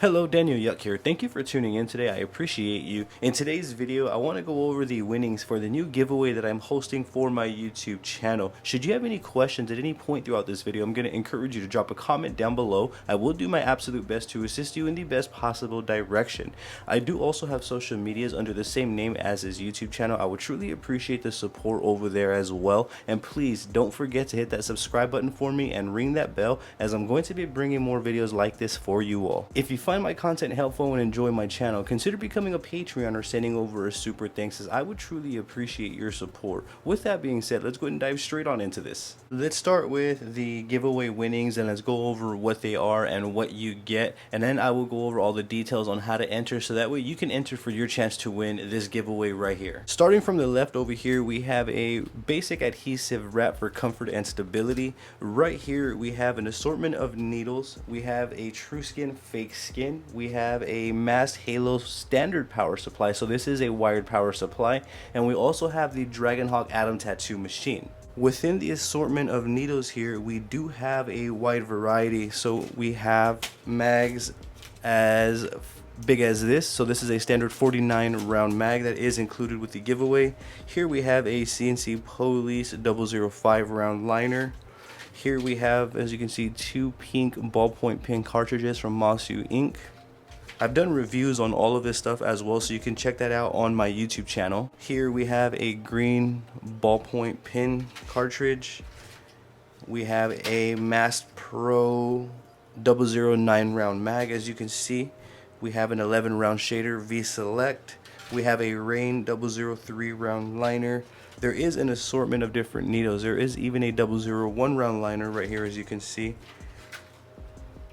Hello, Daniel Yuck here. Thank you for tuning in today. I appreciate you. In today's video, I want to go over the winnings for the new giveaway that I'm hosting for my YouTube channel. Should you have any questions at any point throughout this video, I'm going to encourage you to drop a comment down below. I will do my absolute best to assist you in the best possible direction. I do also have social medias under the same name as his YouTube channel. I would truly appreciate the support over there as well. And please don't forget to hit that subscribe button for me and ring that bell, as I'm going to be bringing more videos like this for you all. If you find my content helpful and enjoy my channel, consider becoming a Patreon or sending over a super thanks, as I would truly appreciate your support. With that being said, let's go ahead and dive straight on into this. Let's start with the giveaway winnings and let's go over what they are and what you get, and then I will go over all the details on how to enter, so that way you can enter for your chance to win this giveaway right here. Starting from the left over here, we have a basic adhesive wrap for comfort and stability. Right here we have an assortment of needles. We have a True Skin fake skin. We have a masked Halo standard power supply, so this is a wired power supply, and we also have the Dragonhawk Atom tattoo machine. Within the assortment of needles here, we do have a wide variety. So we have mags as big as this, so this is a standard 49 round mag that is included with the giveaway. Here we have a CNC Police 005 round liner. Here we have, as you can see, two pink ballpoint pen cartridges from Mosu Inc. I've done reviews on all of this stuff as well, so you can check that out on my YouTube channel. Here we have a green ballpoint pen cartridge. We have a Mass Pro 009 round mag, as you can see. We have an 11 round shader V Select. We have a Rain 003 round liner. There is an assortment of different needles. There is even a 001 round liner right here, as you can see.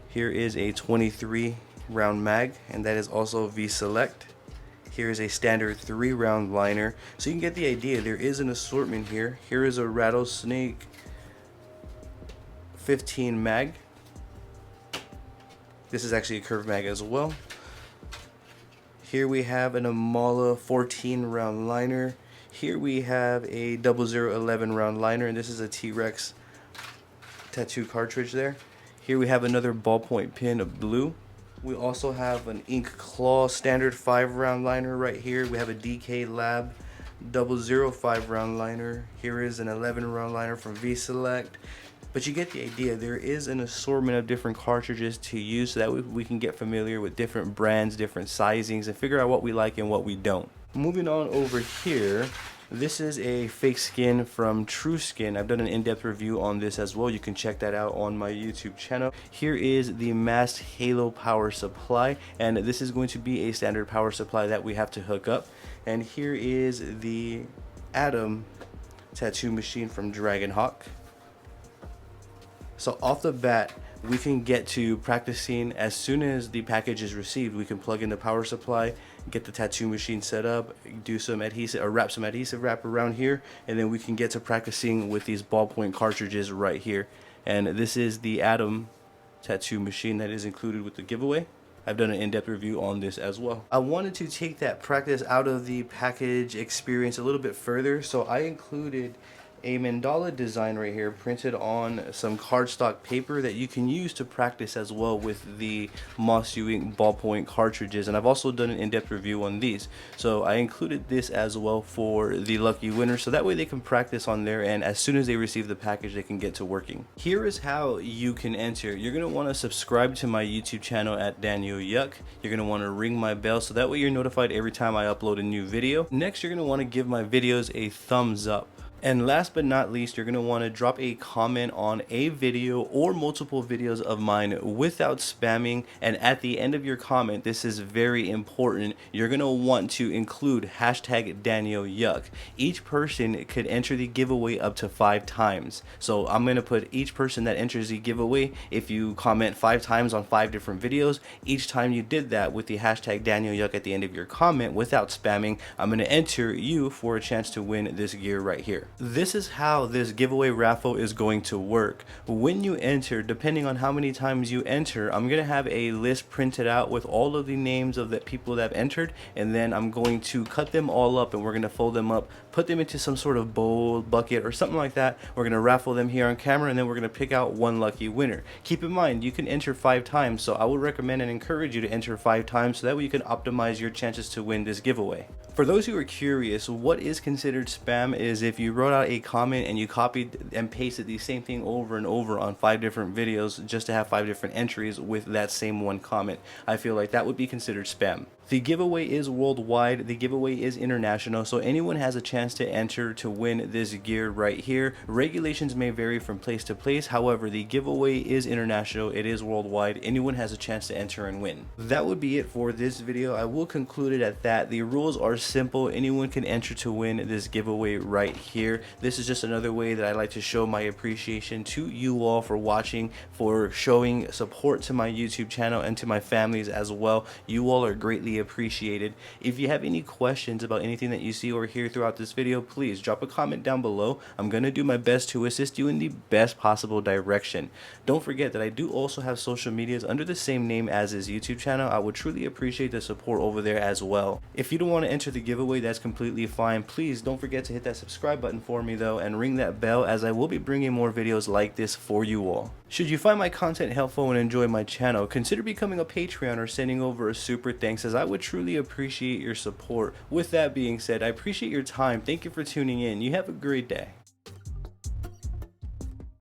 Here is a 23 round mag, and that is also V Select. Here is a standard 3 round liner, so you can get the idea. There is an assortment here. Here is a Rattlesnake 15 mag. This is actually a curved mag as well. Here we have an Amala 14 round liner. Here we have a 0011 round liner, and this is a T-Rex tattoo cartridge there. Here we have another ballpoint pen of blue. We also have an Ink Claw standard 5 round liner right here. We have a DK Lab 005 round liner. Here is an 11 round liner from V Select. But you get the idea. There is an assortment of different cartridges to use, so that we can get familiar with different brands, different sizings, and figure out what we like and what we don't. Moving on over here, this is a fake skin from True Skin. I've done an in-depth review on this as well. You can check that out on my YouTube channel. Here is the masked Halo power supply, and this is going to be a standard power supply that we have to hook up. And here is the Atom tattoo machine from Dragonhawk. So off the bat, we can get to practicing as soon as the package is received. We can plug in the power supply, get the tattoo machine set up, do some adhesive or wrap some adhesive wrap around here, and then we can get to practicing with these ballpoint cartridges right here. And this is the Atom tattoo machine that is included with the giveaway. I've done an in-depth review on this as well. I wanted to take that practice out of the package experience a little bit further, so I included a mandala design right here printed on some cardstock paper that you can use to practice as well with the Mosu Inc ballpoint cartridges, and I've also done an in-depth review on these, so I included this as well for the lucky winner, so that way they can practice on there, and as soon as they receive the package they can get to working. Here is how you can enter. You're going to want to subscribe to my YouTube channel at Daniel Yuck. You're going to want to ring my bell, so that way you're notified every time I upload a new video. Next, you're going to want to give my videos a thumbs up. And last but not least, you're going to want to drop a comment on a video or multiple videos of mine without spamming. And at the end of your comment, this is very important, you're going to want to include hashtag Daniel Yuck. Each person could enter the giveaway up to 5 times. So I'm going to put each person that enters the giveaway, if you comment 5 times on 5 different videos, each time you did that with the hashtag Daniel Yuck at the end of your comment without spamming, I'm going to enter you for a chance to win this gear right here. here. This is how this giveaway raffle is going to work. When you enter, depending on how many times you enter, I'm going to have a list printed out with all of the names of the people that have entered, and then I'm going to cut them all up and we're going to fold them up, put them into some sort of bowl, bucket, or something like that. We're going to raffle them here on camera, and then we're going to pick out one lucky winner. Keep in mind, you can enter 5 times, so I would recommend and encourage you to enter 5 times so that way you can optimize your chances to win this giveaway. For those who are curious, what is considered spam is if you wrote out a comment and you copied and pasted the same thing over and over on 5 different videos just to have 5 different entries with that same one comment. I feel like that would be considered spam. The giveaway is worldwide, the giveaway is international, so anyone has a chance to enter to win this gear right here. Regulations may vary from place to place, however, the giveaway is international, it is worldwide, anyone has a chance to enter and win. That would be it for this video. I will conclude it at that. The rules are simple, anyone can enter to win this giveaway right here. This is just another way that I like to show my appreciation to you all for watching, for showing support to my YouTube channel and to my families as well. You all are greatly appreciated. If you have any questions about anything that you see or hear throughout this video, please drop a comment down below. I'm going to do my best to assist you in the best possible direction. Don't forget that I do also have social medias under the same name as this YouTube channel. I would truly appreciate the support over there as well. If you don't want to enter the giveaway, that's completely fine. Please don't forget to hit that subscribe button for me though, and ring that bell, as I will be bringing more videos like this for you all. Should you find my content helpful and enjoy my channel, consider becoming a Patreon or sending over a super thanks, as I would truly appreciate your support. With that being said, I appreciate your time. Thank you for tuning in. You have a great day.